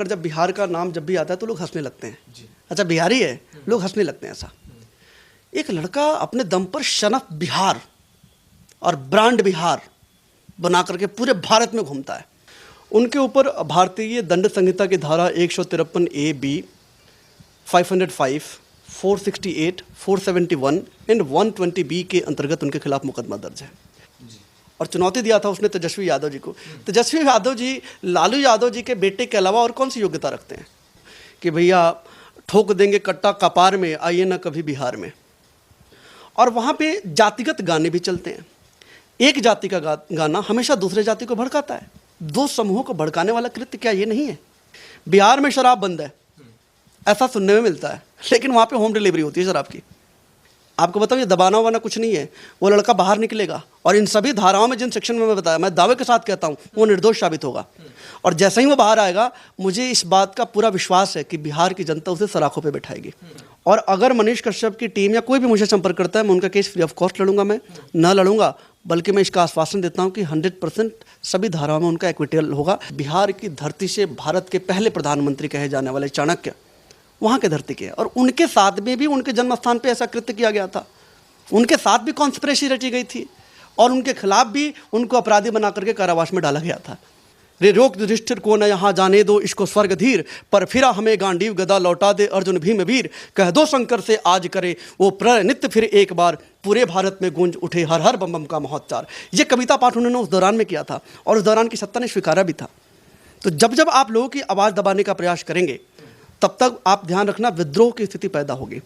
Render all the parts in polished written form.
अगर जब बिहार का नाम जब भी आता है तो लोग हंसने लगते हैं। अच्छा बिहारी है, लोग हंसने लगते हैं। ऐसा एक लड़का अपने दम पर शनफ बिहार और ब्रांड बिहार बना करके पूरे भारत में घूमता है। उनके ऊपर भारतीय दंड संहिता की धारा 153A(b), 505, 468, 471 एंड 120B के अंतर्गत उनके खिलाफ मुकदमा दर्ज है। और चुनौती दिया था उसने तेजस्वी यादव जी को। तेजस्वी यादव जी लालू यादव जी के बेटे के अलावा और कौन सी योग्यता रखते हैं कि भैया ठोक देंगे कट्टा कपार में, आइए ना कभी बिहार में। और वहाँ पे जातिगत गाने भी चलते हैं। एक जाति का गाना हमेशा दूसरे जाति को भड़काता है। दो समूहों को भड़काने वाला कृत्य क्या ये नहीं है? बिहार में शराब बंद है ऐसा सुनने में मिलता है, लेकिन वहाँ पे होम डिलीवरी होती है शराब की। आपको बताऊँ ये दबाना वबाना कुछ नहीं है। वो लड़का बाहर निकलेगा और इन सभी धाराओं में जिन सेक्शन में मैं बताया, मैं दावे के साथ कहता हूँ वो निर्दोष साबित होगा। और जैसे ही वो बाहर आएगा मुझे इस बात का पूरा विश्वास है कि बिहार की जनता उसे सराखों पे बैठाएगी। और अगर मनीष कश्यप की टीम या कोई भी मुझे संपर्क करता है, मैं उनका केस फ्री ऑफ कॉस्ट लड़ूंगा। मैं न लड़ूंगा, बल्कि मैं इसका आश्वासन देता हूं कि 100% सभी धाराओं में उनका एक्विटल होगा। बिहार की धरती से भारत के पहले प्रधानमंत्री कहे जाने वाले चाणक्य वहाँ के धरती के, और उनके साथ में भी उनके जन्म स्थान पर ऐसा कृत्य किया गया था। उनके साथ भी कॉन्स्पिरेसी रची गई थी और उनके खिलाफ भी उनको अपराधी बना करके कारावास में डाला गया था। रे रोक युधिष्ठिर को न यहाँ जाने दो, इसको स्वर्ग धीर, पर फिरा हमें गांडीव गदा लौटा दे अर्जुन भीम वीर, कह दो शंकर से आज करे वो प्रलय नित्य फिर एक बार, पूरे भारत में गूंज उठे हर हर बम बम का महोच्चार। ये कविता पाठ उन्होंने उस दौरान में किया था और उस दौरान की सत्ता ने स्वीकारा भी था। तो जब जब आप लोगों की आवाज़ दबाने का प्रयास करेंगे तब तक आप ध्यान रखना विद्रोह की स्थिति पैदा होगी।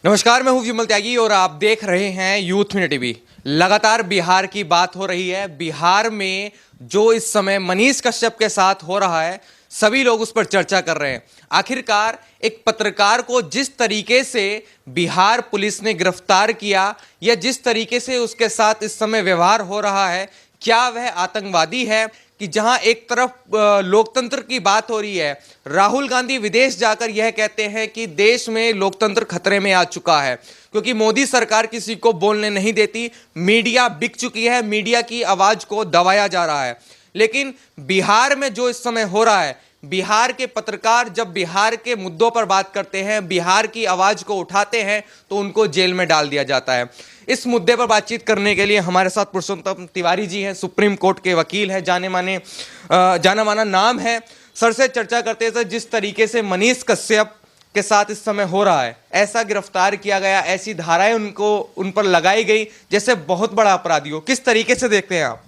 नमस्कार, मैं हूं विमल त्यागी और आप देख रहे हैं यूथ मिनट टीवी। लगातार बिहार की बात हो रही है। बिहार में जो इस समय मनीष कश्यप के साथ हो रहा है, सभी लोग उस पर चर्चा कर रहे हैं। आखिरकार एक पत्रकार को जिस तरीके से बिहार पुलिस ने गिरफ्तार किया या जिस तरीके से उसके साथ इस समय व्यवहार हो रहा है, क्या वह आतंकवादी है? कि जहां एक तरफ लोकतंत्र की बात हो रही है, राहुल गांधी विदेश जाकर यह कहते हैं कि देश में लोकतंत्र खतरे में आ चुका है क्योंकि मोदी सरकार किसी को बोलने नहीं देती, मीडिया बिक चुकी है, मीडिया की आवाज को दबाया जा रहा है। लेकिन बिहार में जो इस समय हो रहा है, बिहार के पत्रकार जब बिहार के मुद्दों पर बात करते हैं, बिहार की आवाज को उठाते हैं, तो उनको जेल में डाल दिया जाता है। इस मुद्दे पर बातचीत करने के लिए हमारे साथ पुरुषोत्तम तिवारी जी हैं, सुप्रीम कोर्ट के वकील हैं, जाना माना नाम है। सर से चर्चा करते हैं, जिस तरीके से मनीष कश्यप के साथ इस समय हो रहा है, ऐसा गिरफ्तार किया गया, ऐसी धाराएं उन पर लगाई गई जैसे बहुत बड़ा अपराधी हो, किस तरीके से देखते हैं आप?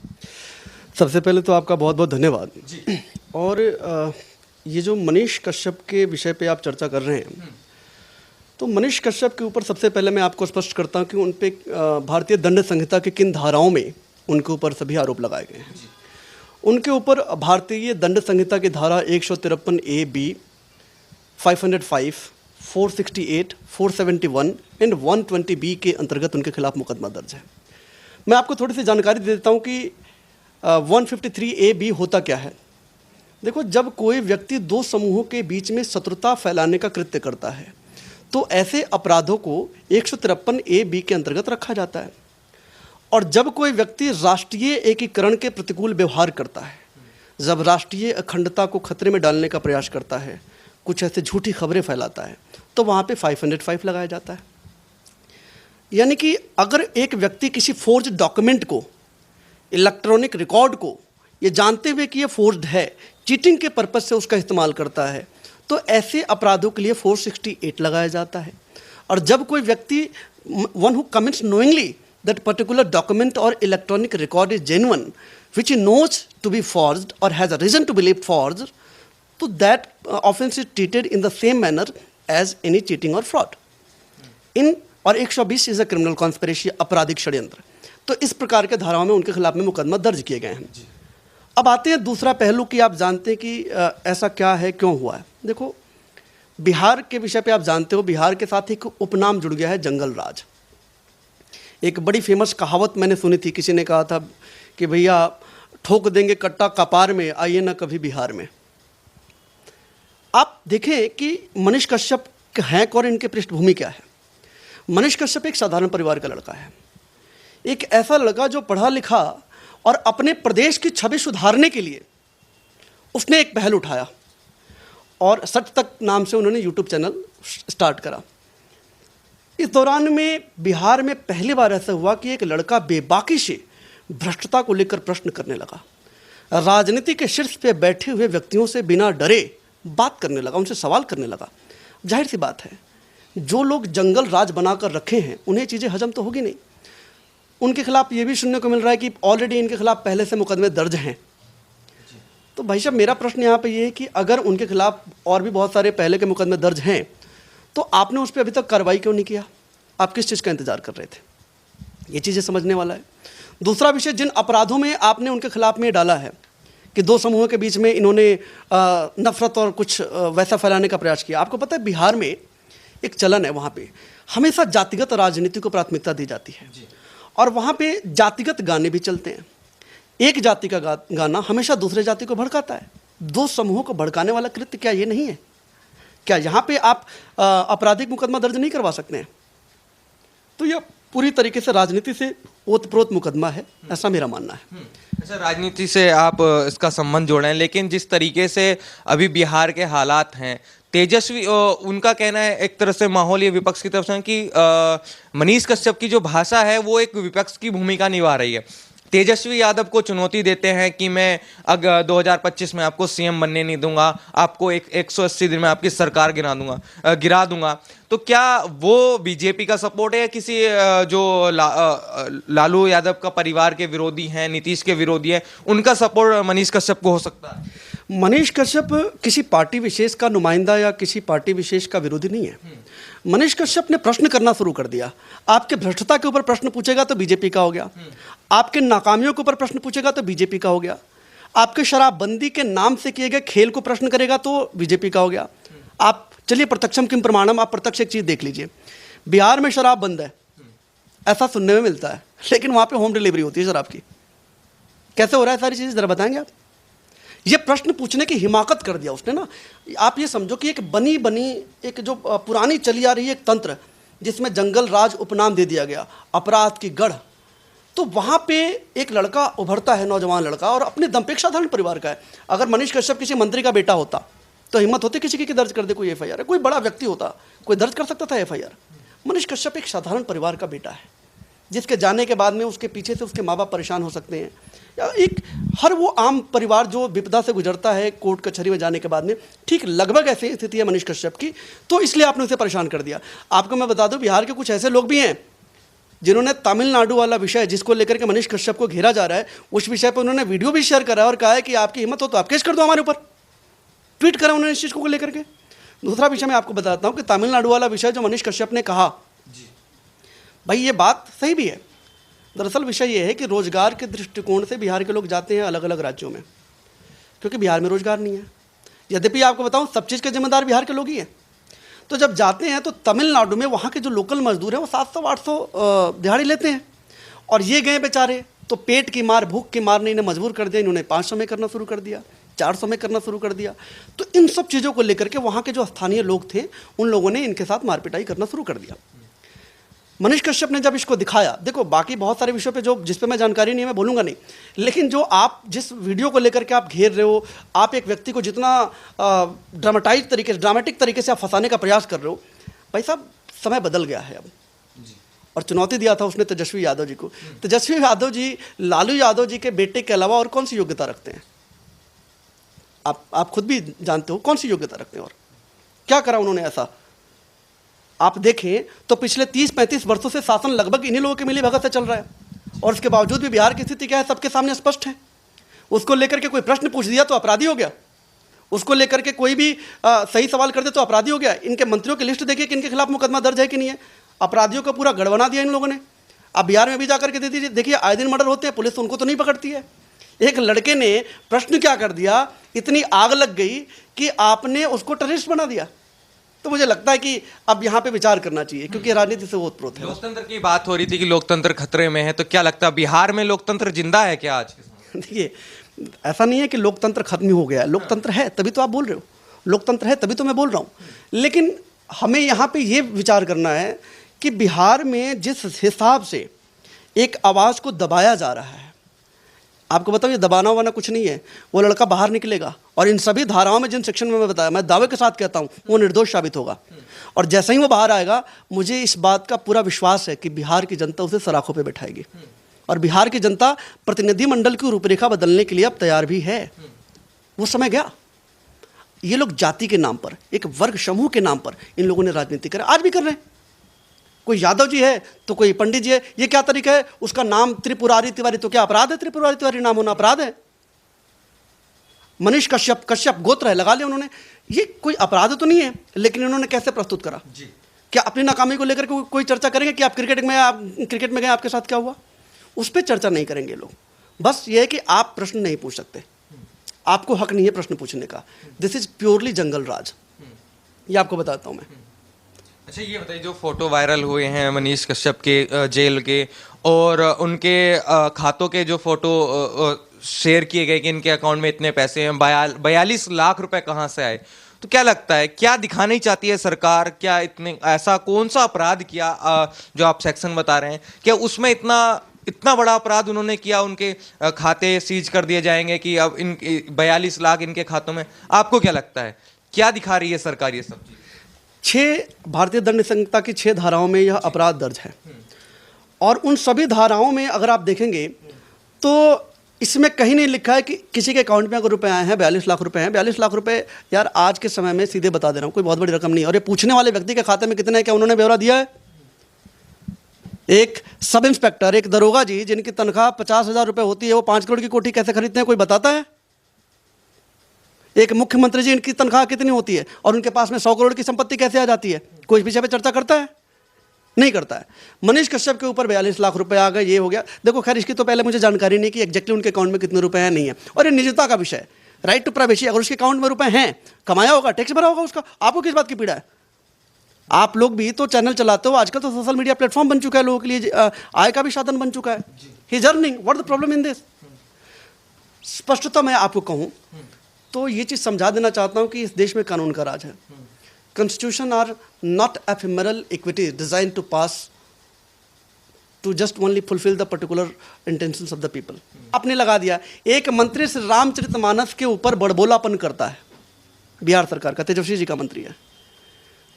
सबसे पहले तो आपका बहुत बहुत धन्यवाद जी। और ये जो मनीष कश्यप के विषय पे आप चर्चा कर रहे हैं, तो मनीष कश्यप के ऊपर सबसे पहले मैं आपको स्पष्ट करता हूँ कि उन पे भारतीय दंड संहिता की किन धाराओं में उनके ऊपर सभी आरोप लगाए गए हैं। उनके ऊपर भारतीय दंड संहिता की धारा 153A(b), 505, 468, 471 एंड 120B के अंतर्गत उनके खिलाफ मुकदमा दर्ज है। मैं आपको थोड़ी सी जानकारी दे देता हूँ कि 153A(b) होता क्या है। देखो, जब कोई व्यक्ति दो समूहों के बीच में शत्रुता फैलाने का कृत्य करता है तो ऐसे अपराधों को 153A(b) के अंतर्गत रखा जाता है। और जब कोई व्यक्ति राष्ट्रीय एकीकरण के प्रतिकूल व्यवहार करता है, जब राष्ट्रीय अखंडता को खतरे में डालने का प्रयास करता है, कुछ ऐसे झूठी खबरें फैलाता है, तो वहाँ पे 505 लगाया जाता है। यानी कि अगर एक व्यक्ति किसी फोर्ज डॉक्यूमेंट को, इलेक्ट्रॉनिक रिकॉर्ड को, ये जानते हुए कि ये फोर्ज्ड है, चीटिंग के पर्पज से उसका इस्तेमाल करता है, तो ऐसे अपराधों के लिए 468 लगाया जाता है। और जब कोई व्यक्ति, one who commits knowingly that particular document और electronic record is genuine which he knows to be forged और has a reason to believe forged, तो that offence is treated in the same manner as any cheating और fraud. और 120 is a criminal conspiracy, आपराधिक षड्यंत्र। तो इस प्रकार के धाराओं में उनके खिलाफ में मुकदमा दर्ज किए गए हैं। अब आते हैं दूसरा पहलू कि आप जानते हैं कि ऐसा क्या है, क्यों हुआ है। देखो, बिहार के विषय पे आप जानते हो, बिहार के साथ एक उपनाम जुड़ गया है, जंगल राज। एक बड़ी फेमस कहावत मैंने सुनी थी, किसी ने कहा था कि भैया ठोक देंगे कट्टा कपार में, आइए ना कभी बिहार में। आप देखें कि मनीष कश्यप हैं और इनके पृष्ठभूमि क्या है। मनीष कश्यप एक साधारण परिवार का लड़का है, एक ऐसा लड़का जो पढ़ा लिखा और अपने प्रदेश की छवि सुधारने के लिए उसने एक पहल उठाया और सच तक नाम से उन्होंने यूट्यूब चैनल स्टार्ट करा। इस दौरान में बिहार में पहली बार ऐसा हुआ कि एक लड़का बेबाकी से भ्रष्टता को लेकर प्रश्न करने लगा, राजनीति के शीर्ष पे बैठे हुए व्यक्तियों से बिना डरे बात करने लगा, उनसे सवाल करने लगा। जाहिर सी बात है, जो लोग जंगल राज बनाकर रखे हैं उन्हें चीज़ें हजम तो होगी नहीं। उनके खिलाफ ये भी सुनने को मिल रहा है कि ऑलरेडी इनके खिलाफ पहले से मुकदमे दर्ज हैं। तो भाई साहब, मेरा प्रश्न यहाँ पे ये है कि अगर उनके खिलाफ और भी बहुत सारे पहले के मुकदमे दर्ज हैं तो आपने उस पर अभी तक कार्रवाई क्यों नहीं किया? आप किस चीज़ का इंतजार कर रहे थे? ये चीज़ें समझने वाला है। दूसरा विषय, जिन अपराधों में आपने उनके खिलाफ में डाला है कि दो समूहों के बीच में इन्होंने नफरत और कुछ वैसा फैलाने का प्रयास किया। आपको पता है बिहार में एक चलन है, वहाँ पे हमेशा जातिगत राजनीति को प्राथमिकता दी जाती है और वहाँ पे जातिगत गाने भी चलते हैं। एक जाति का गाना हमेशा दूसरे जाति को भड़काता है। दो समूहों को भड़काने वाला कृत्य क्या ये नहीं है? क्या यहाँ पे आप आपराधिक मुकदमा दर्ज नहीं करवा सकते हैं? तो यह पूरी तरीके से राजनीति से ओतप्रोत मुकदमा है, ऐसा मेरा मानना है। अच्छा, राजनीति से आप इसका संबंध जोड़ रहे हैं, लेकिन जिस तरीके से अभी बिहार के हालात हैं, तेजस्वी उनका कहना है एक तरह से माहौल ये विपक्ष की तरफ से कि मनीष कश्यप की जो भाषा है वो एक विपक्ष की भूमिका निभा रही है। तेजस्वी यादव को चुनौती देते हैं कि मैं अगर 2025 में आपको सीएम बनने नहीं दूंगा, आपको 180 दिन में आपकी सरकार गिरा दूंगा। तो क्या वो बीजेपी का सपोर्ट है या किसी जो लालू यादव का परिवार के विरोधी हैं, नीतीश के विरोधी हैं, उनका सपोर्ट मनीष कश्यप को हो सकता है? मनीष कश्यप किसी पार्टी विशेष का नुमाइंदा या किसी पार्टी विशेष का विरोधी नहीं है। मनीष कश्यप ने प्रश्न करना शुरू कर दिया। आपके भ्रष्टता के ऊपर प्रश्न पूछेगा तो बीजेपी का हो गया, आपके नाकामियों के ऊपर प्रश्न पूछेगा तो बीजेपी का हो गया, आपके शराबबंदी के नाम से किए गए खेल को प्रश्न करेगा तो बीजेपी का हो गया। आप चलिए, प्रत्यक्षम किम प्रमाणम, आप प्रत्यक्ष एक चीज़ देख लीजिए। बिहार में शराब बंद है, ऐसा सुनने में मिलता है, लेकिन वहाँ पे होम डिलीवरी होती है शराब की। कैसे हो रहा है सारी चीज़, ज़रा बताएंगे आप? ये प्रश्न पूछने की हिमाकत कर दिया उसने ना। आप ये समझो कि एक बनी एक जो पुरानी चली आ रही है एक तंत्र, जिसमें जंगल राज उपनाम दे दिया गया, अपराध की गढ़, तो वहाँ पे एक लड़का उभरता है, नौजवान लड़का, और अपने दम पे एक साधारण परिवार का है। अगर मनीष कश्यप किसी मंत्री का बेटा होता तो हिम्मत होती किसी की दर्ज कर दे कोई एफआईआर? कोई बड़ा व्यक्ति होता, कोई दर्ज कर सकता था एफआईआर? मनीष कश्यप एक साधारण परिवार का बेटा है, जिसके जाने के बाद में उसके पीछे से उसके माँ बाप परेशान हो सकते हैं, या एक हर वो आम परिवार जो विपदा से गुजरता है कोर्ट कचहरी में जाने के बाद में, ठीक लगभग ऐसी स्थिति है मनीष कश्यप की। तो इसलिए आपने उसे परेशान कर दिया। आपको मैं बता दूं, बिहार के कुछ ऐसे लोग भी हैं जिन्होंने तमिलनाडु वाला विषय जिसको लेकर के मनीष कश्यप को घेरा जा रहा है, उस विषय पर उन्होंने वीडियो भी शेयर करा और कहा है कि आपकी हिम्मत हो तो आप केस कर दो हमारे ऊपर। ट्वीट करा उन्होंने इस चीज़ को लेकर के। दूसरा विषय मैं आपको बताता हूँ कि तमिलनाडु वाला विषय जो मनीष कश्यप ने कहा, भाई ये बात सही भी है। दरअसल विषय ये है कि रोजगार के दृष्टिकोण से बिहार के लोग जाते हैं अलग अलग राज्यों में, क्योंकि बिहार में रोजगार नहीं है। यद्यपि आपको बताऊं, सब चीज़ के जिम्मेदार बिहार के लोग ही हैं। तो जब जाते हैं तो तमिलनाडु में वहाँ के जो लोकल मजदूर हैं वो 700-800 दिहाड़ी लेते हैं, और ये गए बेचारे तो पेट की मार, भूख की मार ने इन्हें मजबूर कर दिया। इन्होंने 500 में करना शुरू कर दिया, 400 में करना शुरू कर दिया। तो इन सब चीज़ों को लेकर के वहाँ के जो स्थानीय लोग थे उन लोगों ने इनके साथ मारपिटाई करना शुरू कर दिया। मनीष कश्यप ने जब इसको दिखाया, देखो बाकी बहुत सारे विषयों पे जो जिस पे मैं जानकारी नहीं है मैं बोलूँगा नहीं, लेकिन जो आप जिस वीडियो को लेकर के आप घेर रहे हो, आप एक व्यक्ति को जितना ड्रामेटिक तरीके से आप फंसाने का प्रयास कर रहे हो, भाई साहब समय बदल गया है अब। और चुनौती दिया था उसने तेजस्वी यादव जी को। तेजस्वी यादव जी लालू यादव जी के बेटे के अलावा और कौन सी योग्यता रखते हैं? आप खुद भी जानते हो कौन सी योग्यता रखते हैं, और क्या करा उन्होंने ऐसा? आप देखें तो पिछले 30-35 वर्षों से शासन लगभग इन्हीं लोगों के मिली भगत से चल रहा है, और इसके बावजूद भी बिहार की स्थिति क्या है सबके सामने स्पष्ट है। उसको लेकर के कोई प्रश्न पूछ दिया तो अपराधी हो गया, उसको लेकर के कोई भी सही सवाल कर दे तो अपराधी हो गया। इनके मंत्रियों की लिस्ट देखिए कि इनके खिलाफ मुकदमा दर्ज है कि नहीं है। अपराधियों का पूरा गढ़ बना दिया इन लोगों ने। अब बिहार में भी जाकर के दे दीजिए, देखिए आए दिन मर्डर होते हैं, पुलिस उनको तो नहीं पकड़ती है। एक लड़के ने प्रश्न क्या कर दिया, इतनी आग लग गई कि आपने उसको टेररिस्ट बना दिया। तो मुझे लगता है कि अब यहाँ पे विचार करना चाहिए, क्योंकि राजनीति से ओतप्रोत है। लोकतंत्र की बात हो रही थी कि लोकतंत्र खतरे में है, तो क्या लगता है बिहार में लोकतंत्र जिंदा है क्या आज के समय? देखिए, ऐसा नहीं है कि लोकतंत्र खत्म हो गया है, लोकतंत्र है तभी तो आप बोल रहे हो, लोकतंत्र है तभी तो मैं बोल रहा हूँ। लेकिन हमें यहाँ पे ये विचार करना है कि बिहार में जिस हिसाब से एक आवाज़ को दबाया जा रहा है, आपको बताऊँ ये दबाना वाना कुछ नहीं है, वो लड़का बाहर निकलेगा और इन सभी धाराओं में जिन सेक्शन में मैं बताया, मैं दावे के साथ कहता हूँ वो निर्दोष साबित होगा। और जैसे ही वो बाहर आएगा, मुझे इस बात का पूरा विश्वास है कि बिहार की जनता उसे सलाखों पे बैठाएगी और बिहार की जनता प्रतिनिधिमंडल की रूपरेखा बदलने के लिए अब तैयार भी है। वो समय गया। ये लोग जाति के नाम पर, एक वर्ग समूह के नाम पर इन लोगों ने राजनीति करा, आज भी कर रहे हैं। कोई यादव जी है तो कोई पंडित जी है, ये क्या तरीका है? उसका नाम त्रिपुरारी तिवारी, तो क्या अपराध है त्रिपुरारी तिवारी नाम होना? अपराध है। मनीष कश्यप, कश्यप गोत्र है, लगा लिया उन्होंने, ये कोई अपराध तो नहीं है। लेकिन इन्होंने कैसे प्रस्तुत करा जी? क्या अपनी नाकामी को लेकर कोई चर्चा करेंगे कि आप क्रिकेट में गए, आपके साथ क्या हुआ? उस पर चर्चा नहीं करेंगे लोग। बस ये है कि आप प्रश्न नहीं पूछ सकते, आपको हक नहीं है प्रश्न पूछने का। दिस इज प्योरली जंगल राज, ये आपको बताता हूं मैं। अच्छा, ये बताइए, जो फोटो वायरल हुए हैं मनीष कश्यप के जेल के, और उनके खातों के जो फोटो शेयर किए गए कि इनके अकाउंट में इतने पैसे हैं, 42 लाख रुपए कहाँ से आए, तो क्या लगता है क्या दिखाना ही चाहती है सरकार? क्या इतने ऐसा कौन सा अपराध किया जो आप सेक्शन बता रहे हैं, क्या उसमें इतना बड़ा अपराध उन्होंने किया, उनके खाते सीज कर दिए जाएंगे कि अब इन 42 लाख इनके खातों में? आपको क्या लगता है क्या दिखा रही है सरकार ये सब चीज? 6 भारतीय दंड संहिता की 6 धाराओं में यह अपराध दर्ज है और उन सभी धाराओं में अगर आप देखेंगे तो इसमें कहीं नहीं लिखा है कि किसी के अकाउंट में अगर रुपए आए हैं 42 लाख रुपए हैं। 42 लाख रुपए यार आज के समय में सीधे बता दे रहा हूँ कोई बहुत बड़ी रकम नहीं है। और ये पूछने वाले व्यक्ति के खाते में कितने हैं, क्या उन्होंने ब्यौरा दिया है? एक सब इंस्पेक्टर, एक दरोगा जी जिनकी तनख्वाह 50,000 रुपये होती है, वो 5 करोड़ की कोठी कैसे खरीदते हैं, कोई बताता है? एक मुख्यमंत्री जी इनकी तनख्वाह कितनी होती है और उनके पास में 100 करोड़ की संपत्ति कैसे आ जाती है? कोई इस विषय पे चर्चा करता है? नहीं करता है। मनीष कश्यप के ऊपर 42 लाख रुपए आ गए, ये हो गया। देखो खैर इसकी तो पहले मुझे जानकारी नहीं कि एग्जैक्टली उनके अकाउंट में कितने रुपए हैं, नहीं है। और ये निजता का विषय है, राइट टू प्राइवेसी। अगर उसके अकाउंट में रुपए हैं, कमाया होगा, टैक्स भरा होगा उसका, आपको किस बात की पीड़ा है? आप लोग भी तो चैनल चलाते हो, आजकल तो सोशल मीडिया प्लेटफॉर्म बन चुका है, लोगों के लिए आय का भी साधन बन चुका है। He is earning, what the problem in this? स्पष्टता मैं आपको कहूं तो ये चीज समझा देना चाहता हूं कि इस देश में कानून का राज है। Constitution are not ephemeral equities designed to pass to just only fulfill the particular intentions of the people. आपने लगा दिया, एक मंत्री श्री रामचरितमानस के ऊपर बड़बोलापन करता है, बिहार सरकार का, तेजस्वी जी का मंत्री है,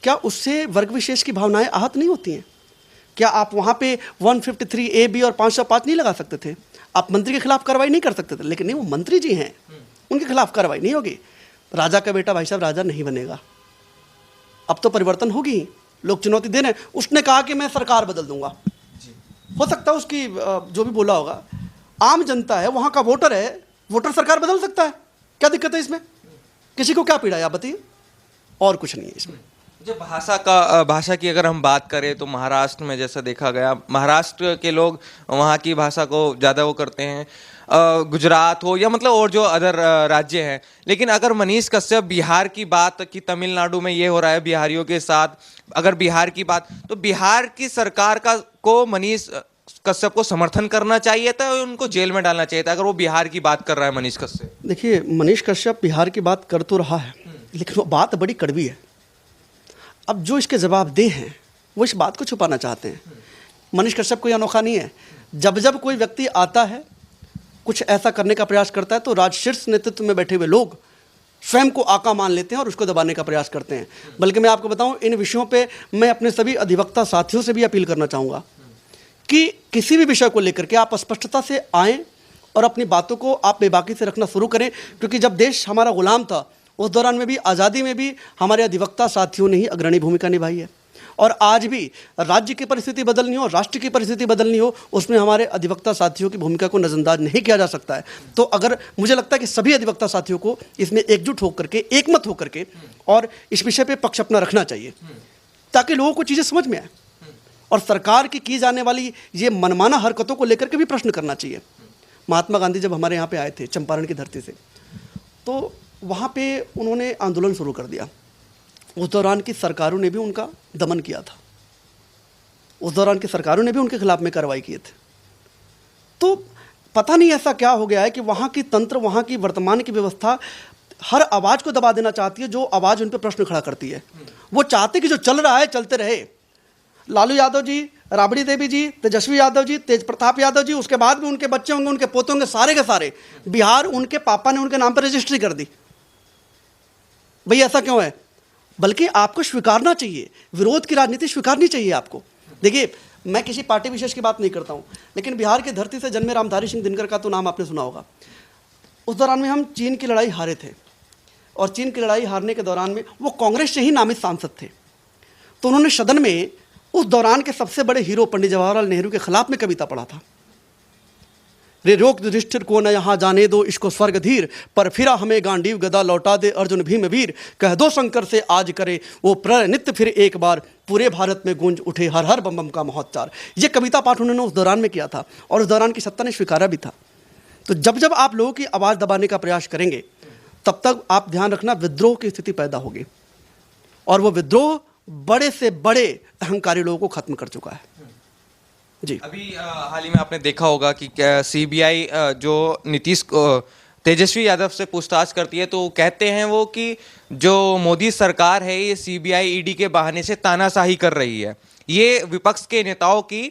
क्या उससे वर्ग विशेष की भावनाएं आहत नहीं होती हैं? क्या आप वहाँ पे 153 AB और 505 नहीं लगा सकते थे? आप मंत्री के खिलाफ कार्रवाई नहीं कर सकते थे? लेकिन नहीं, वो मंत्री जी हैं, उनके खिलाफ कार्रवाई नहीं होगी। राजा का बेटा भाई साहब राजा नहीं बनेगा। अब तो परिवर्तन होगी, लोग चुनौती दे रहे हैं। उसने कहा कि मैं सरकार बदल दूंगा, हो सकता है उसकी जो भी बोला होगा, आम जनता है, वहाँ का वोटर है, वोटर सरकार बदल सकता है, क्या दिक्कत है इसमें? किसी को क्या पीड़ा है आप बताइए? और कुछ नहीं है इसमें। जो भाषा की अगर हम बात करें तो महाराष्ट्र में जैसा देखा गया, महाराष्ट्र के लोग वहाँ की भाषा को ज़्यादा वो करते हैं, गुजरात हो या मतलब और जो अदर राज्य हैं। लेकिन अगर मनीष कश्यप बिहार की बात की, तमिलनाडु में ये हो रहा है बिहारियों के साथ, अगर बिहार की बात, तो बिहार की सरकार को मनीष कश्यप को समर्थन करना चाहिए था, उनको जेल में डालना चाहिए था अगर वो बिहार की बात कर रहा है मनीष कश्यप? देखिए, मनीष कश्यप बिहार की बात कर तो रहा है, लेकिन वो बात बड़ी कड़वी है। अब जो इसके जवाबदेह हैं वो इस बात को छुपाना चाहते हैं। मनीष कश्यप कोई अनोखा नहीं है। जब कोई व्यक्ति आता है, कुछ ऐसा करने का प्रयास करता है, तो राजशीर्ष नेतृत्व में बैठे हुए लोग स्वयं को आका मान लेते हैं और उसको दबाने का प्रयास करते हैं। बल्कि मैं आपको बताऊं, इन विषयों पे मैं अपने सभी अधिवक्ता साथियों से भी अपील करना चाहूँगा कि किसी भी विषय को लेकर के आप स्पष्टता से आएँ और अपनी बातों को आप बेबाकी से रखना शुरू करें। क्योंकि जब देश हमारा गुलाम था, उस दौरान में भी, आज़ादी में भी हमारे अधिवक्ता साथियों ने ही अग्रणी भूमिका निभाई है। और आज भी राज्य की परिस्थिति बदलनी हो, राष्ट्र की परिस्थिति बदलनी हो, उसमें हमारे अधिवक्ता साथियों की भूमिका को नज़रअंदाज नहीं किया जा सकता है। तो अगर मुझे लगता है कि सभी अधिवक्ता साथियों को इसमें एकजुट होकर के, एकमत होकर के और इस विषय पे पक्ष अपना रखना चाहिए, ताकि लोगों को चीज़ें समझ में आए और सरकार की जाने वाली ये मनमाना हरकतों को लेकर के भी प्रश्न करना चाहिए। महात्मा गांधी जब हमारे यहाँ पे आए थे चंपारण की धरती से, तो वहाँ पे उन्होंने आंदोलन शुरू कर दिया। उस दौरान की सरकारों ने भी उनका दमन किया था, उस दौरान की सरकारों ने भी उनके खिलाफ में कार्रवाई किए थे। तो पता नहीं ऐसा क्या हो गया है कि वहाँ की तंत्र, वहाँ की वर्तमान की व्यवस्था हर आवाज़ को दबा देना चाहती है जो आवाज़ उन पर प्रश्न खड़ा करती है। वो चाहते कि जो चल रहा है चलते रहे। लालू यादव जी राबड़ी देवी जी, तेजस्वी यादव जी, तेज प्रताप यादव जी, उसके बाद भी उनके बच्चे होंगे, उनके पोते होंगे, सारे के सारे बिहार उनके पापा ने उनके नाम पर रजिस्ट्री कर दी। भाई ऐसा क्यों है? बल्कि आपको स्वीकारना चाहिए, विरोध की राजनीति स्वीकारनी चाहिए आपको। देखिए, मैं किसी पार्टी विशेष की बात नहीं करता हूं, लेकिन बिहार की धरती से जन्मे रामधारी सिंह दिनकर का तो नाम आपने सुना होगा। उस दौरान में हम चीन की लड़ाई हारे थे, और चीन की लड़ाई हारने के दौरान में वो कांग्रेस से ही नामित सांसद थे। तो उन्होंने सदन में उस दौरान के सबसे बड़े हीरो पंडित जवाहरलाल नेहरू के खिलाफ में कविता पढ़ा था। रे रोक युधिष्ठिर को न यहाँ जाने दो, इसको स्वर्ग धीर, पर फिरा हमें गांडीव गदा लौटा दे अर्जुन भीम वीर, कह दो शंकर से आज करे वो प्रलय नित्य फिर एक बार, पूरे भारत में गूंज उठे हर हर बम बम का महोच्चार। ये कविता पाठ उन्होंने उस दौरान में किया था, और उस दौरान की सत्ता ने स्वीकारा भी था। तो जब जब आप लोगों की आवाज़ दबाने का प्रयास करेंगे, तब तक आप ध्यान रखना विद्रोह की स्थिति पैदा होगी, और वो विद्रोह बड़े से बड़े अहंकारी लोगों को खत्म कर चुका है। जी, अभी हाल ही में आपने देखा होगा कि सीबीआई जो तेजस्वी यादव से पूछताछ करती है, तो कहते हैं वो कि जो मोदी सरकार है ये सीबीआई ईडी के बहाने से तानाशाही कर रही है, ये विपक्ष के नेताओं की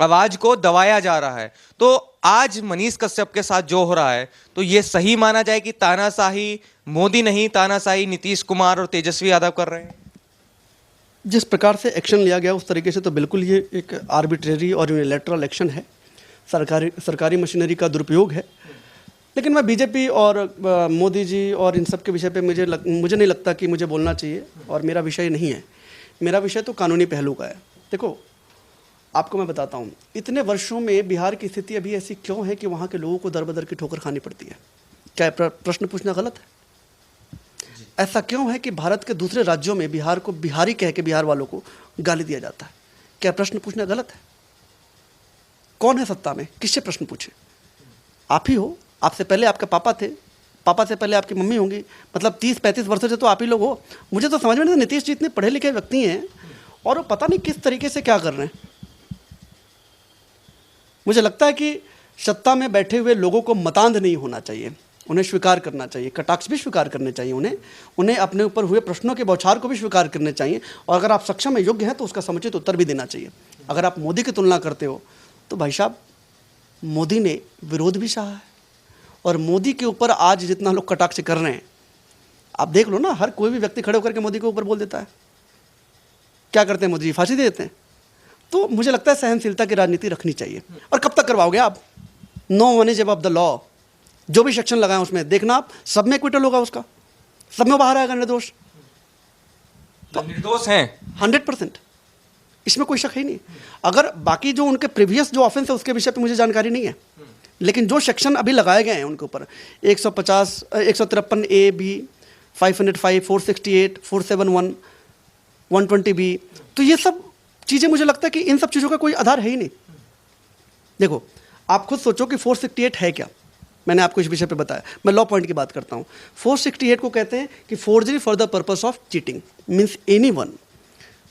आवाज को दबाया जा रहा है। तो आज मनीष कश्यप के साथ जो हो रहा है, तो ये सही माना जाए कि तानाशाही मोदी नहीं, तानाशाही नीतीश कुमार और तेजस्वी यादव कर रहे हैं? जिस प्रकार से एक्शन लिया गया उस तरीके से तो बिल्कुल ये एक आर्बिट्रेरी और यूनिलैटरल एक्शन है, सरकारी मशीनरी का दुरुपयोग है। लेकिन मैं बीजेपी और मोदी जी और इन सब के विषय पे मुझे नहीं लगता कि मुझे बोलना चाहिए, और मेरा विषय नहीं है। मेरा विषय तो कानूनी पहलू का है। देखो, आपको मैं बताता हूँ, इतने वर्षों में बिहार की स्थिति अभी ऐसी क्यों है कि वहाँ के लोगों को दर बदर की ठोकर खानी पड़ती है? क्या प्रश्न पूछना गलत है? ऐसा क्यों है कि भारत के दूसरे राज्यों में बिहार को बिहारी कह के बिहार वालों को गाली दिया जाता है? क्या प्रश्न पूछना गलत है? कौन है सत्ता में? किससे प्रश्न पूछे? आप ही हो। आपसे पहले आपके पापा थे, पापा से पहले आपकी मम्मी होंगी, मतलब 30-35 वर्षों से तो आप ही लोग हो। मुझे तो समझ में नहीं, नीतीश जी इतने पढ़े लिखे व्यक्ति हैं और वो पता नहीं किस तरीके से क्या कर रहे हैं। मुझे लगता है कि सत्ता में बैठे हुए लोगों को मतांध नहीं होना चाहिए, उन्हें स्वीकार करना चाहिए, कटाक्ष भी स्वीकार करने चाहिए, उन्हें अपने ऊपर हुए प्रश्नों के बौछार को भी स्वीकार करने चाहिए, और अगर आप सक्षम है, योग्य हैं, तो उसका समुचित उत्तर भी देना चाहिए। अगर आप मोदी की तुलना करते हो तो भाई साहब, मोदी ने विरोध भी सहा है, और मोदी के ऊपर आज जितना लोग कटाक्ष कर रहे हैं, आप देख लो ना, हर कोई भी व्यक्ति खड़े होकर के मोदी के ऊपर बोल देता है। क्या करते हैं मोदी जी? फांसी दे देते हैं। तो मुझे लगता है सहनशीलता की राजनीति रखनी चाहिए। और कब तक करवाओगे आप? No one is above the law. जो भी सेक्शन लगाए उसमें देखना आप, सब में एक्विटल होगा, उसका सब में बाहर आएगा निर्दोष। तो निर्दोष हैं 100%, इसमें कोई शक ही नहीं। अगर बाकी जो उनके प्रीवियस जो ऑफेंस है उसके विषय पे मुझे जानकारी नहीं है, लेकिन जो सेक्शन अभी लगाए गए हैं उनके ऊपर 150, 153 ए बी, 505, 468, 471, 120 बी, तो ये सब चीज़ें मुझे लगता है कि इन सब चीज़ों का कोई आधार है ही नहीं। देखो, आप खुद सोचो कि 468 है क्या। मैंने आपको इस विषय पे बताया, मैं लॉ पॉइंट की बात करता हूँ। 468 को कहते हैं कि forgery for the purpose of cheating, means anyone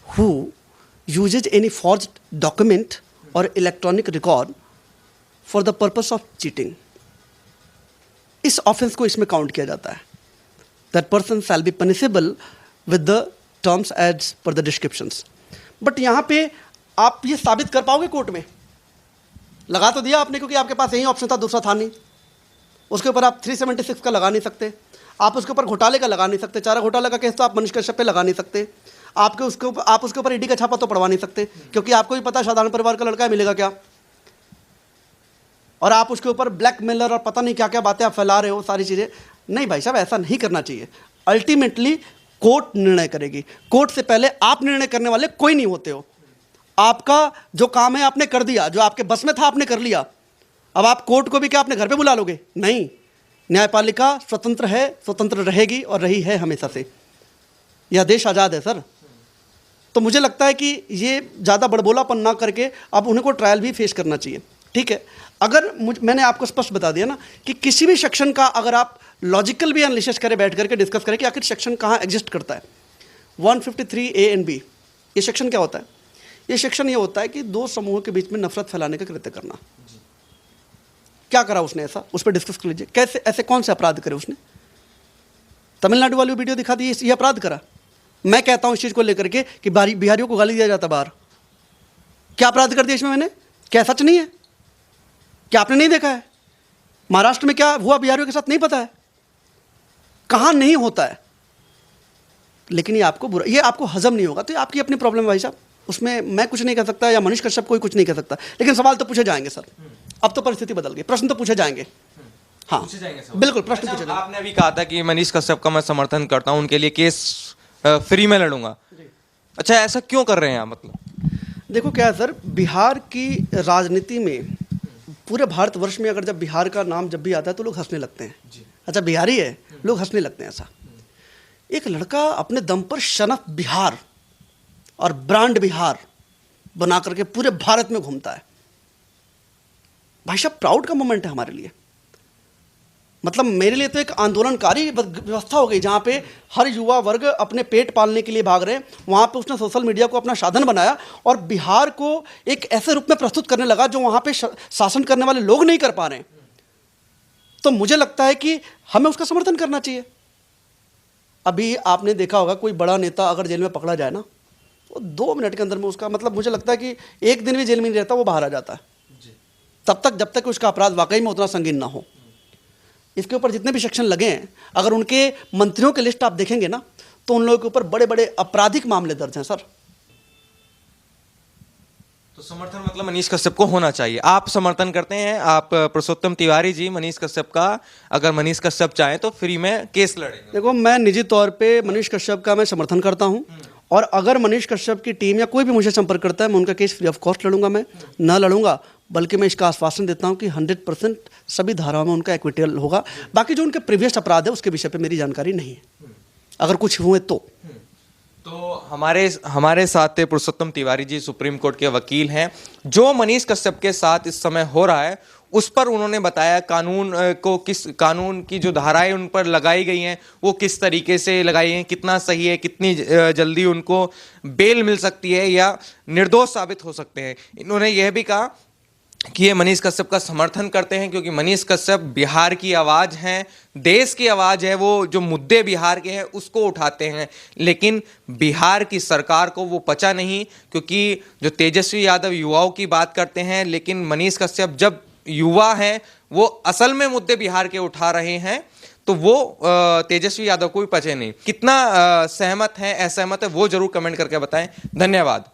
who uses any forged document और electronic record for the purpose of cheating. इस ऑफेंस को इसमें काउंट किया जाता है। That person shall be punishable with the terms as per the descriptions. But यहाँ पे आप ये साबित कर पाओगे कोर्ट में? लगा तो दिया आपने, क्योंकि आपके पास यही ऑप्शन था, दूसरा था नहीं। उसके ऊपर आप 376 का लगा नहीं सकते, आप उसके ऊपर घोटाले का लगा नहीं सकते, चारा घोटाले का केस तो आप मनीष कश्यप पे लगा नहीं सकते, आप उसके ऊपर ईडी का छापा तो पड़वा नहीं सकते, क्योंकि आपको भी पता है साधारण परिवार का लड़का है, मिलेगा क्या। और आप उसके ऊपर ब्लैकमेलर और पता नहीं क्या क्या बातें आप फैला रहे हो, सारी चीज़ें। नहीं भाई साहब, ऐसा नहीं करना चाहिए। अल्टीमेटली कोर्ट निर्णय करेगी। कोर्ट से पहले आप निर्णय करने वाले कोई नहीं होते हो। आपका जो काम है आपने कर दिया, जो आपके बस में था आपने कर लिया। अब आप कोर्ट को भी क्या अपने घर पे बुला लोगे? नहीं। न्यायपालिका स्वतंत्र है, स्वतंत्र रहेगी और रही है हमेशा से। यह देश आज़ाद है सर। तो मुझे लगता है कि ये ज़्यादा बड़बोलापन ना करके अब उन्हें को ट्रायल भी फेस करना चाहिए। ठीक है, अगर मैंने आपको स्पष्ट बता दिया ना कि किसी भी सेक्शन का अगर आप लॉजिकल भी एनालिसिस करें, बैठ करके डिस्कस करें कि आखिर सेक्शन कहाँ एग्जिस्ट करता है। 153 ए एंड बी, ये सेक्शन क्या होता है? ये सेक्शन ये होता है कि दो समूहों के बीच में नफरत फैलाने का कृत्य करना। क्या करा उसने ऐसा, उस पर डिस्कस कर लीजिए। कैसे, ऐसे कौन से अपराध करे उसने? तमिलनाडु वाली वीडियो दिखा दी, ये अपराध करा। मैं कहता हूँ इस चीज़ को लेकर के कि बिहारियों को गाली दिया जाता बाहर, क्या अपराध कर दिया इसमें मैंने? क्या सच नहीं है? क्या आपने नहीं देखा है? महाराष्ट्र में क्या हुआ बिहारियों के साथ नहीं पता है? कहाँ नहीं होता है? लेकिन ये आपको बुरा, ये आपको हजम नहीं होगा, तो ये आपकी अपनी प्रॉब्लम है भाई साहब, उसमें मैं कुछ नहीं कर सकता या मनीष कश्यप कोई कुछ नहीं कर सकता। लेकिन सवाल तो पूछे जाएंगे सर, अब तो परिस्थिति बदल गई, प्रश्न तो पूछे जाएंगे। हाँ पूछे जाएंगे सवाल। बिल्कुल प्रश्न अच्छा, पूछे जाएंगे। आपने अभी कहा था कि मनीष कश्यप का मैं समर्थन करता हूं, उनके लिए केस फ्री में लड़ूंगा। अच्छा, ऐसा क्यों कर रहे हैं आप? मतलब देखो क्या है सर, बिहार की राजनीति में पूरे भारतवर्ष में अगर जब बिहार का नाम जब भी आता है तो लोग हंसने लगते हैं। अच्छा बिहारी है, लोग हंसने लगते हैं। ऐसा एक लड़का अपने दम पर शनफ बिहार और ब्रांड बिहार बना करके पूरे भारत में घूमता है। भाई साहब प्राउड का मोमेंट है हमारे लिए। मतलब मेरे लिए तो एक आंदोलनकारी व्यवस्था हो गई जहाँ पे हर युवा वर्ग अपने पेट पालने के लिए भाग रहे हैं। वहाँ पे उसने सोशल मीडिया को अपना साधन बनाया और बिहार को एक ऐसे रूप में प्रस्तुत करने लगा जो वहाँ पे शासन करने वाले लोग नहीं कर पा रहे हैं। तो मुझे लगता है कि हमें उसका समर्थन करना चाहिए। अभी आपने देखा होगा कोई बड़ा नेता अगर जेल में पकड़ा जाए ना, वो 2 मिनट के अंदर में उसका मतलब मुझे लगता है कि 1 दिन भी जेल में नहीं रहता, वो बाहर आ जाता है तब तक जब तक उसका अपराध वाकई में उतना संगीन ना हो। इसके ऊपर जितने भी सेक्शन लगे हैं, अगर उनके मंत्रियों की लिस्ट आप देखेंगे ना तो उन लोगों के ऊपर बड़े बड़े आपराधिक मामले दर्ज हैं सर। तो समर्थन मतलब मनीष कश्यप को होना चाहिए। आप समर्थन करते हैं, आप पुरुषोत्तम तिवारी जी मनीष कश्यप का, अगर मनीष कश्यप चाहे तो फ्री में केस लड़ेंगे? देखो मैं निजी तौर पे मनीष कश्यप का मैं समर्थन करता हूं, और अगर मनीष कश्यप की टीम या कोई भी मुझे संपर्क करता है मैं उनका केस फ्री ऑफ कॉस्ट लड़ूंगा। मैं ना लड़ूंगा, बल्कि मैं इसका आश्वासन देता हूं कि 100% सभी धाराओं में उनका एक्विटल होगा। बाकी जो उनके प्रीवियस अपराध है उसके विषय पे मेरी जानकारी नहीं है, अगर कुछ हुए तो हमारे साथ थे पुरुषोत्तम तिवारी जी, सुप्रीम कोर्ट के वकील हैं। जो मनीष कश्यप के साथ इस समय हो रहा है उस पर उन्होंने बताया कानून की जो धाराएं उन पर लगाई गई हैं वो किस तरीके से लगाई हैं, कितना सही है, कितनी जल्दी उनको बेल मिल सकती है या निर्दोष साबित हो सकते हैं। इन्होंने यह भी कहा कि ये मनीष कश्यप का समर्थन करते हैं क्योंकि मनीष कश्यप बिहार की आवाज़ हैं, देश की आवाज़ है, वो जो मुद्दे बिहार के हैं उसको उठाते हैं। लेकिन बिहार की सरकार को वो पचा नहीं, क्योंकि जो तेजस्वी यादव युवाओं की बात करते हैं, लेकिन मनीष कश्यप जब युवा हैं वो असल में मुद्दे बिहार के उठा रहे हैं, तो वो तेजस्वी यादव को भी पचे नहीं। कितना सहमत है असहमत है वो जरूर कमेंट करके बताएं। धन्यवाद।